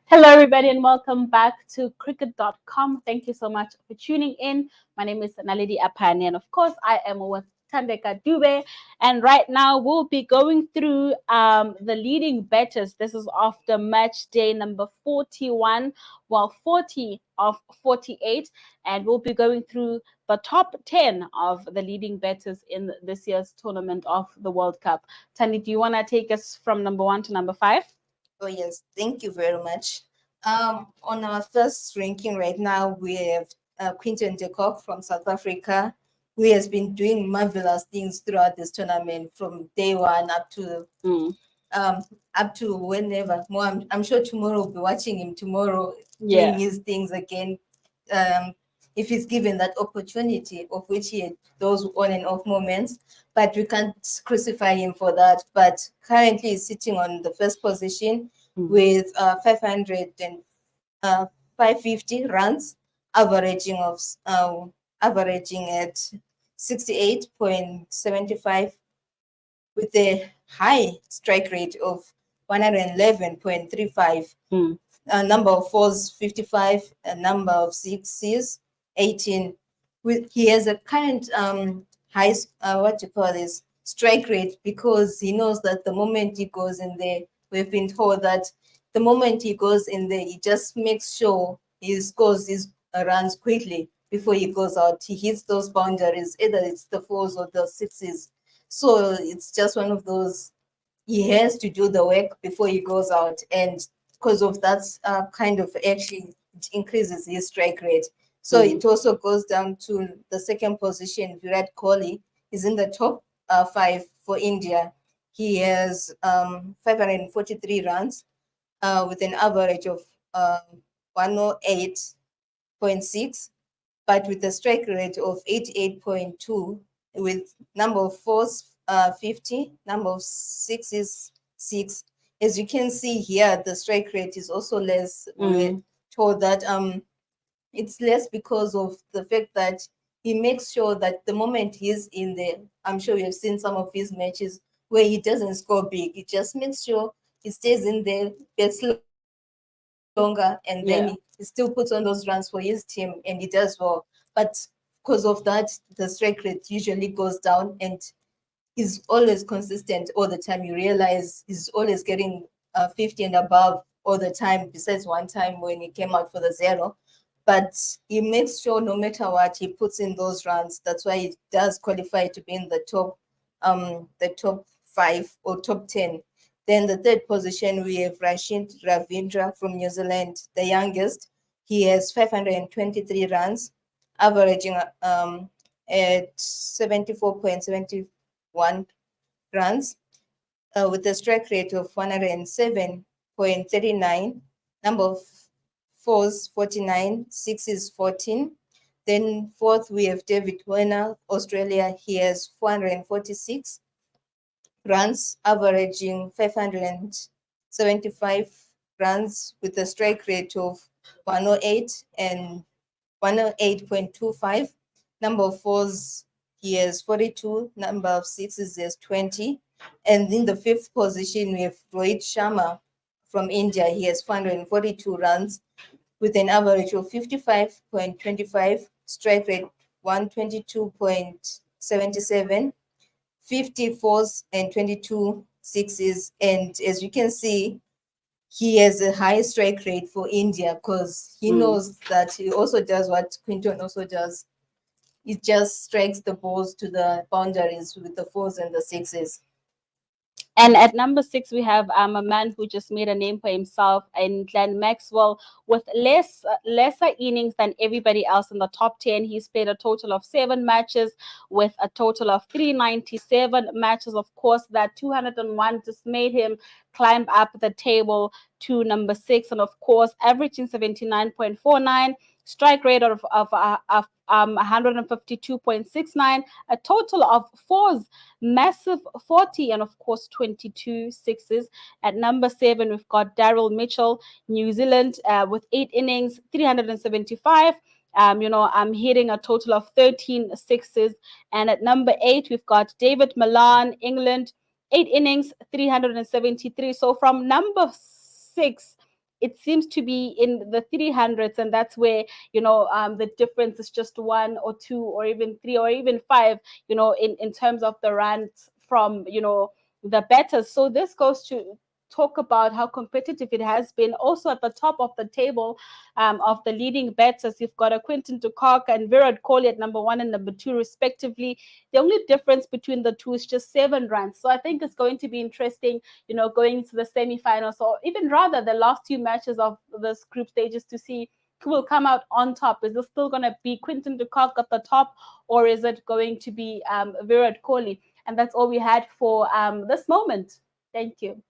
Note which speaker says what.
Speaker 1: Hello, everybody, and welcome back to Cricit.com. Thank you so much for tuning in. My name is Naledi Apani, and of course, I am with Tandeka Dube. And right now, we'll be going through the leading bettors. This is after match day number 41, well, 40 of 48. And we'll be going through the top 10 of the leading bettors in this year's tournament of the World Cup. Tandi, do you want to take us from number 1 to number 5?
Speaker 2: Oh, yes. Thank you very much. On our first ranking right now, we have Quinton de Kock from South Africa, who has been doing marvelous things throughout this tournament from day one up to whenever. More, I'm sure tomorrow we'll be watching him tomorrow doing his things again. If he's given that opportunity, of which he had those on and off moments, but we can't crucify him for that. But currently he's sitting on the first position with 550 runs, averaging at 68.75, with a high strike rate of 111.35. A number of fours 55, a number of sixes 18. He has a current high strike rate, because he knows that the moment he goes in there, we've been told that the moment he goes in there, he just makes sure he scores his runs quickly before he goes out. He hits those boundaries, either it's the fours or the sixes. So it's just one of those, he has to do the work before he goes out, and because of that kind of action, it increases his strike rate. So it also goes down to the second position. Virat Kohli is in the top 5 for India. He has 543 runs with an average of 108.6, but with a strike rate of 88.2, with number of fours 50, number of sixes 6. As you can see here, the strike rate is also less. We're told that it's less because of the fact that he makes sure that the moment he's in there, I'm sure you've seen some of his matches where he doesn't score big. He just makes sure he stays in there, gets longer, and then he still puts on those runs for his team, and he does well. But because of that, the strike rate usually goes down, and he's always consistent all the time. You realize he's always getting 50 and above all the time, besides one time when he came out for the zero. But he makes sure no matter what, he puts in those runs. That's why he does qualify to be in the top 5 or top 10. Then the third position, we have Rashid Ravindra from New Zealand, the youngest. He has 523 runs, averaging at 74.71 runs, with a strike rate of 107.39. Number of fours 49, sixes 14. Then fourth, we have David Warner, Australia. He has 446 runs, averaging 575 runs, with a strike rate of 108 and 108.25. Number of fours, he has 42. Number of sixes, he has 20. And in the fifth position, we have Rohit Sharma from India. He has 442 runs with an average of 55.25, strike rate 122.77, 54s and 22 sixes. And as you can see, he has a high strike rate for India, because he knows that he also does what Quinton also does. He just strikes the balls to the boundaries with the fours and the sixes.
Speaker 1: And at number 6, we have a man who just made a name for himself in Glenn Maxwell, with lesser innings than everybody else in the top 10. He's played a total of 7 matches with a total of 397 matches. Of course, that 201 just made him climb up the table to number 6. And of course, averaging 79.49, strike rate of 152.69, a total of fours, massive 40, and of course 22 sixes. At number 7, we've got Daryl Mitchell, New Zealand, with 8 innings, 375. I'm hitting a total of 13 sixes. And at number 8, we've got David Milan, England, 8 innings, 373. So from number 6 it seems to be in the 300s, and that's where, the difference is just one or two or even three or even five, in terms of the runs from, the betters. So this goes to talk about how competitive it has been. Also at the top of the table, of the leading betters, you've got a Quinton de Kock and Virat Kohli at number one and number two, respectively. The only difference between the two is just 7 runs. So I think it's going to be interesting, going into the semi-finals, or even rather the last two matches of this group stages, to see who will come out on top. Is it still going to be Quinton de Kock at the top, or is it going to be Virat Kohli? And that's all we had for this moment. Thank you.